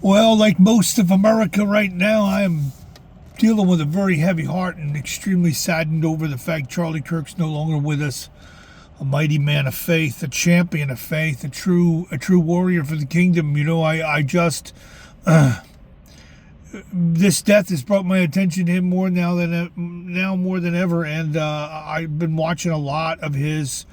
Well, like most of America right now, I am dealing with a very heavy heart and extremely saddened over the fact Charlie Kirk's no longer with us. A mighty man of faith, a champion of faith, a true warrior for the kingdom. I just this death has brought my attention to him more now more than ever, and I've been watching a lot of his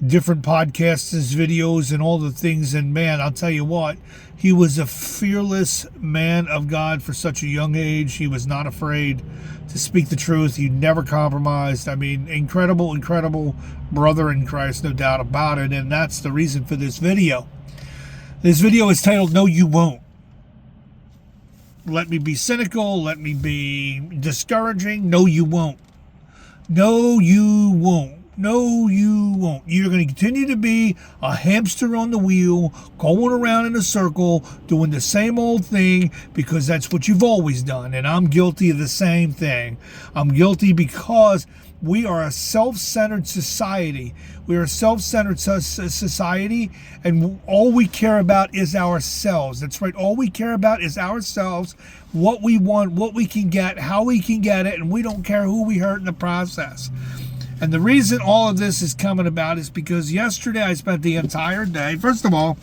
different podcasts, his videos, and all the things. And man, I'll tell you what, he was a fearless man of God for such a young age. He was not afraid to speak the truth. He never compromised. I mean, incredible brother in Christ, no doubt about it. And that's the reason for this video. This video is titled "No, You Won't." Let me be cynical. Let me be discouraging. No, you won't. No, you won't. No, you won't. You're going to continue to be a hamster on the wheel, going around in a circle, doing the same old thing because that's what you've always done. And I'm guilty of the same thing. I'm guilty because we are a self-centered society. We are a self-centered society, and all we care about is ourselves. That's right. All we care about is ourselves, what we want, what we can get, how we can get it, and we don't care who we hurt in the process. And the reason all of this is coming about is because yesterday I spent the entire day. First of all,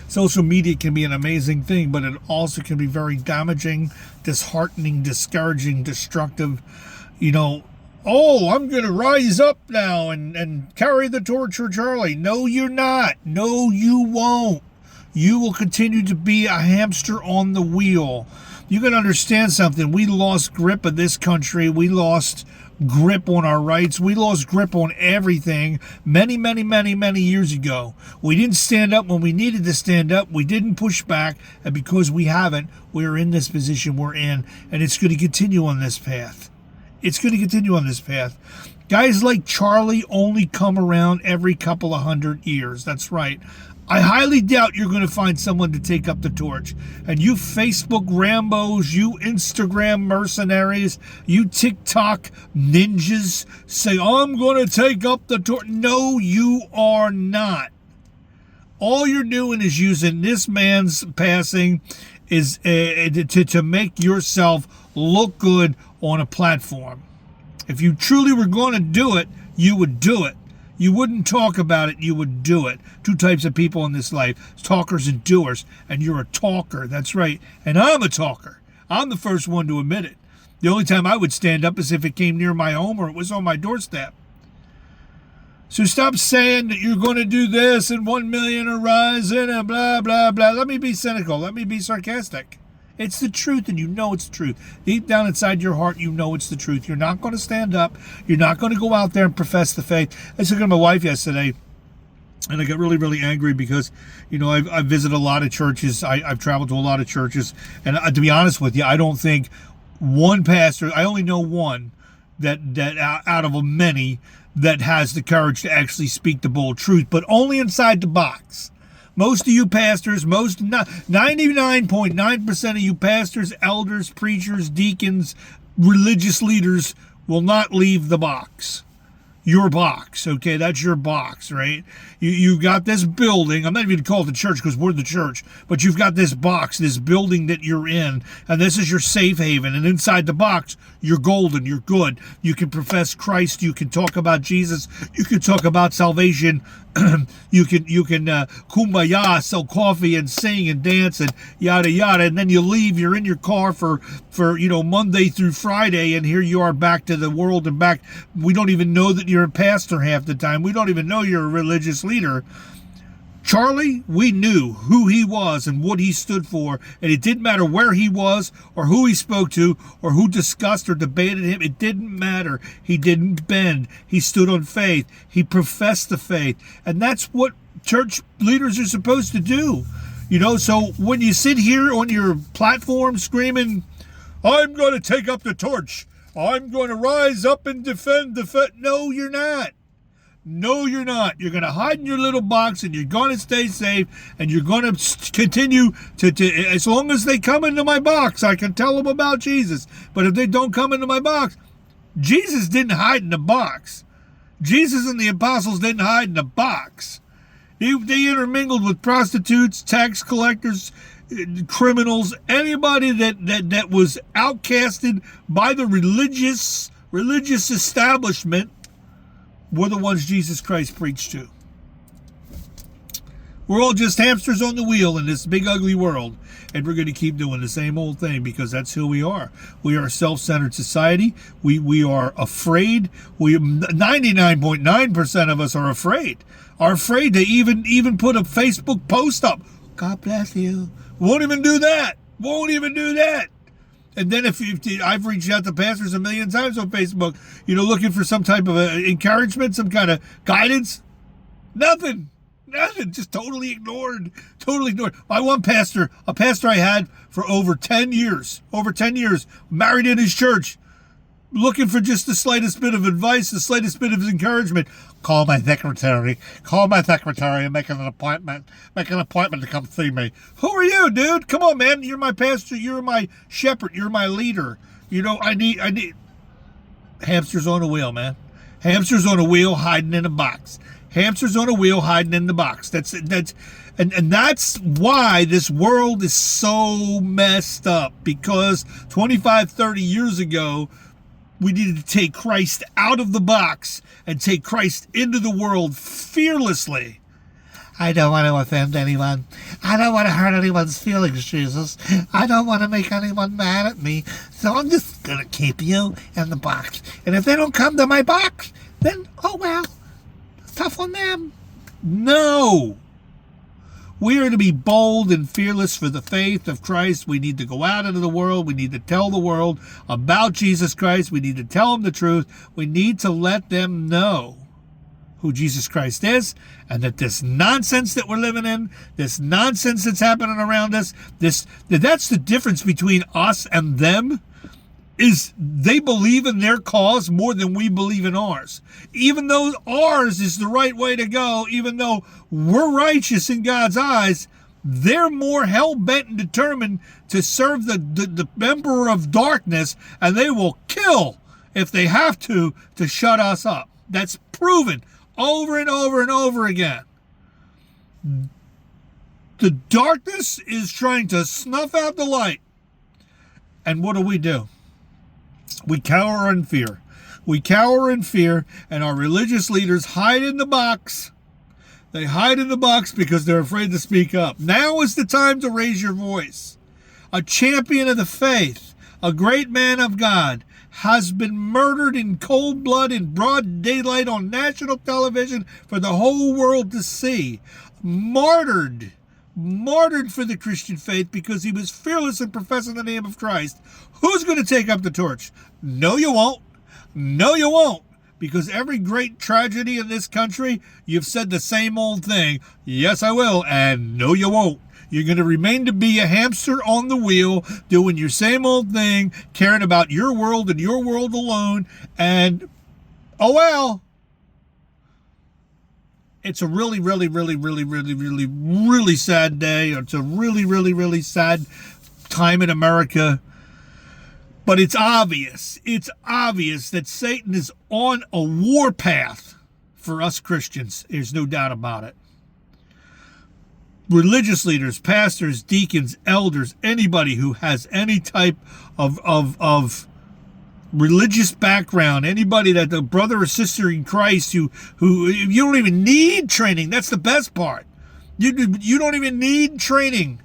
social media can be an amazing thing, but it also can be very damaging, disheartening, discouraging, destructive. Oh, I'm going to rise up now and carry the torch for Charlie. No, you're not. No, you won't. You will continue to be a hamster on the wheel. You can understand something. We lost grip of this country. We lost grip on our rights. We lost grip on everything many years ago. We didn't stand up when we needed to stand up. We didn't push back. And because we haven't, we're in this position we're in. And it's going to continue on this path. It's going to continue on this path. Guys like Charlie only come around every couple of 100 years. That's right. I highly doubt you're going to find someone to take up the torch. And you Facebook Rambos, you Instagram mercenaries, you TikTok ninjas say, I'm going to take up the torch. No, you are not. All you're doing is using this man's passing is to make yourself look good on a platform. If you truly were going to do it, you would do it. You wouldn't talk about it, you would do it. Two types of people in this life, talkers and doers. And you're a talker, that's right. And I'm a talker. I'm the first one to admit it. The only time I would stand up is if it came near my home or it was on my doorstep. So stop saying that you're going to do this and 1 million are rising and blah, blah, blah. Let me be cynical. Let me be sarcastic. It's the truth, and you know it's the truth. Deep down inside your heart, you know it's the truth. You're not going to stand up. You're not going to go out there and profess the faith. I was talking to my wife yesterday, and I got really angry because, I've visited a lot of churches. I've traveled to a lot of churches. And to be honest with you, I don't think one pastor, I only know one that out of many that has the courage to actually speak the bold truth, but only inside the box. Most of you pastors, 99.9% of you pastors, elders, preachers, deacons, religious leaders will not leave the box. Your box, okay? That's your box, right? You've got this building. I'm not even going to call it the church because we're the church. But you've got this box, this building that you're in. And this is your safe haven. And inside the box, you're golden. You're good. You can profess Christ. You can talk about Jesus. You can talk about salvation. You can kumbaya, sell coffee and sing and dance and yada yada, and then you leave. You're in your car for Monday through Friday, and here you are back to the world and back. We don't even know that you're a pastor half the time. We don't even know you're a religious leader. Charlie, we knew who he was and what he stood for, and it didn't matter where he was or who he spoke to or who discussed or debated him. It didn't matter. He didn't bend. He stood on faith. He professed the faith, and that's what church leaders are supposed to do. So when you sit here on your platform screaming, I'm going to take up the torch, I'm going to rise up and defend the faith. No, you're not. No, you're not. You're going to hide in your little box and you're going to stay safe and you're going to continue to as long as they come into my box, I can tell them about Jesus. But if they don't come into my box, Jesus didn't hide in the box. Jesus and the apostles didn't hide in the box. They intermingled with prostitutes, tax collectors, criminals, anybody that was outcasted by the religious establishment were the ones Jesus Christ preached to. We're all just hamsters on the wheel in this big ugly world, and we're going to keep doing the same old thing because that's who we are. We are a self-centered society. We are afraid. 99.9% of us are afraid to even put a Facebook post up. God bless you. Won't even do that. And then if I've reached out to pastors a million times on Facebook, looking for some type of encouragement, some kind of guidance. Nothing, just totally ignored. My one pastor, a pastor I had for over 10 years, married in his church, looking for just the slightest bit of advice, the slightest bit of encouragement. Call my secretary and make an appointment to come see me. Who are you, dude? Come on, man. You're my pastor. You're my shepherd. You're my leader. I need hamsters on a wheel, man. Hamsters on a wheel hiding in a box. Hamsters on a wheel hiding in the box. That's why this world is so messed up, because 25, 30 years ago, we needed to take Christ out of the box and take Christ into the world fearlessly. I don't want to offend anyone. I don't want to hurt anyone's feelings, Jesus. I don't want to make anyone mad at me. So I'm just going to keep you in the box. And if they don't come to my box, then, oh well, it's tough on them. No. We are to be bold and fearless for the faith of Christ. We need to go out into the world. We need to tell the world about Jesus Christ. We need to tell them the truth. We need to let them know who Jesus Christ is, and that this nonsense that we're living in, this nonsense that's happening around us, that's the difference between us and them, is they believe in their cause more than we believe in ours. Even though ours is the right way to go, even though we're righteous in God's eyes, they're more hell-bent and determined to serve the emperor of darkness, and they will kill if they have to shut us up. That's proven over and over and over again. The darkness is trying to snuff out the light. And what do? We cower in fear. And our religious leaders hide in the box. They hide in the box because they're afraid to speak up. Now is the time to raise your voice. A champion of the faith, a great man of God, has been murdered in cold blood in broad daylight on national television for the whole world to see. Martyred for the Christian faith because he was fearless in professing the name of Christ. Who's going to take up the torch? No, you won't. Because every great tragedy in this country, you've said the same old thing. Yes, I will. And no, you won't. You're going to remain to be a hamster on the wheel, doing your same old thing, caring about your world and your world alone. And, oh well. It's a really, really, really, really, really, really, really sad day. It's a really, really, really sad time in America. But it's obvious that Satan is on a warpath for us Christians. There's no doubt about it. Religious leaders, pastors, deacons, elders, anybody who has any type of religious background, anybody that a brother or sister in Christ who you don't even need training. That's the best part. You don't even need training.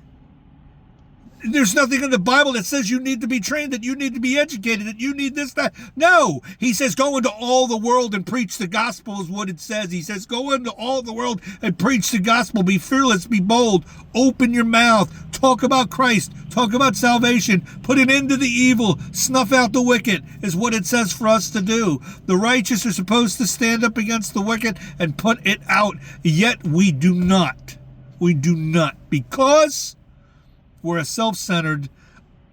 There's nothing in the Bible that says you need to be trained, that you need to be educated, that you need this, that. No, he says go into all the world and preach the gospel is what it says. He says go into all the world and preach the gospel. Be fearless, be bold, open your mouth, talk about Christ, talk about salvation, put an end to the evil, snuff out the wicked is what it says for us to do. The righteous are supposed to stand up against the wicked and put it out, yet we do not. We do not, because we're a self-centered,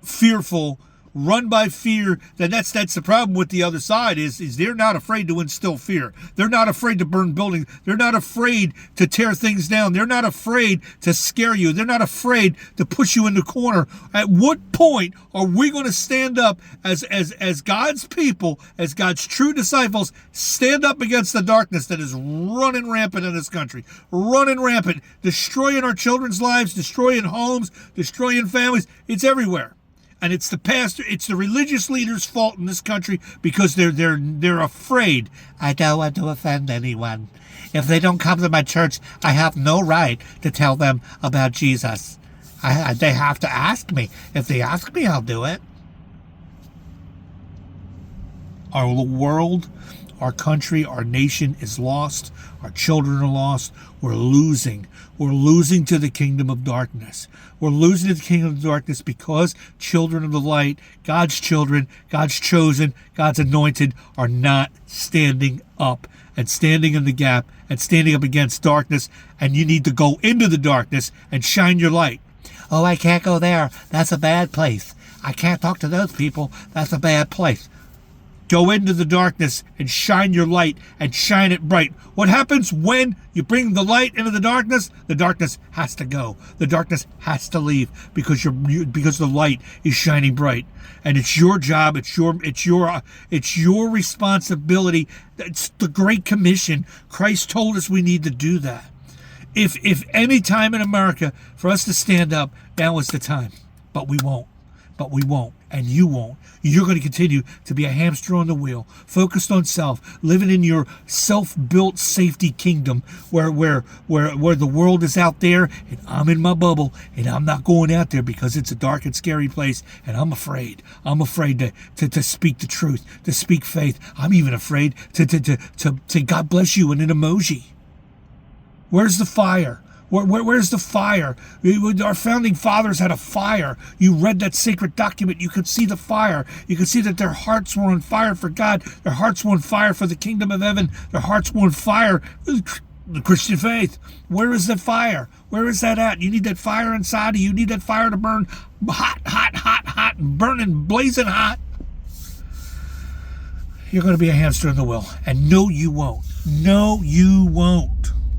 fearful, run by fear, then that's the problem with the other side is they're not afraid to instill fear. They're not afraid to burn buildings. They're not afraid to tear things down. They're not afraid to scare you. They're not afraid to push you in the corner. At what point are we going to stand up as God's people, as God's true disciples, stand up against the darkness that is running rampant in this country, running rampant, destroying our children's lives, destroying homes, destroying families? It's everywhere. And it's the pastor, it's the religious leaders' fault in this country because they're afraid. I don't want to offend anyone. If they don't come to my church, I have no right to tell them about Jesus. They have to ask me. If they ask me, I'll do it. Our world, our country, our nation is lost. Our children are lost. We're losing. We're losing to the kingdom of darkness. We're losing to the kingdom of darkness because children of the light, God's children, God's chosen, God's anointed, are not standing up and standing in the gap and standing up against darkness. And you need to go into the darkness and shine your light. Oh, I can't go there. That's a bad place. I can't talk to those people. That's a bad place. Go into the darkness and shine your light and shine it bright. What happens when you bring the light into the darkness? The darkness has to go. The darkness has to leave because because the light is shining bright. And it's your job. It's your responsibility. It's the Great Commission. Christ told us we need to do that. If any time in America for us to stand up, now is the time. But we won't. And you won't. You're going to continue to be a hamster on the wheel, focused on self, living in your self-built safety kingdom where the world is out there and I'm in my bubble and I'm not going out there because it's a dark and scary place and I'm afraid. I'm afraid to speak the truth, to speak faith. I'm even afraid to say God bless you in an emoji. Where's the fire? Where's the fire? Our founding fathers had a fire. You read that sacred document. You could see the fire. You could see that their hearts were on fire for God. Their hearts were on fire for the kingdom of heaven. Their hearts were on fire for the Christian faith. Where is that fire? Where is that at? You need that fire inside of you. You need that fire to burn hot, burning, blazing hot. You're going to be a hamster in the wheel. And no, you won't. No, you won't.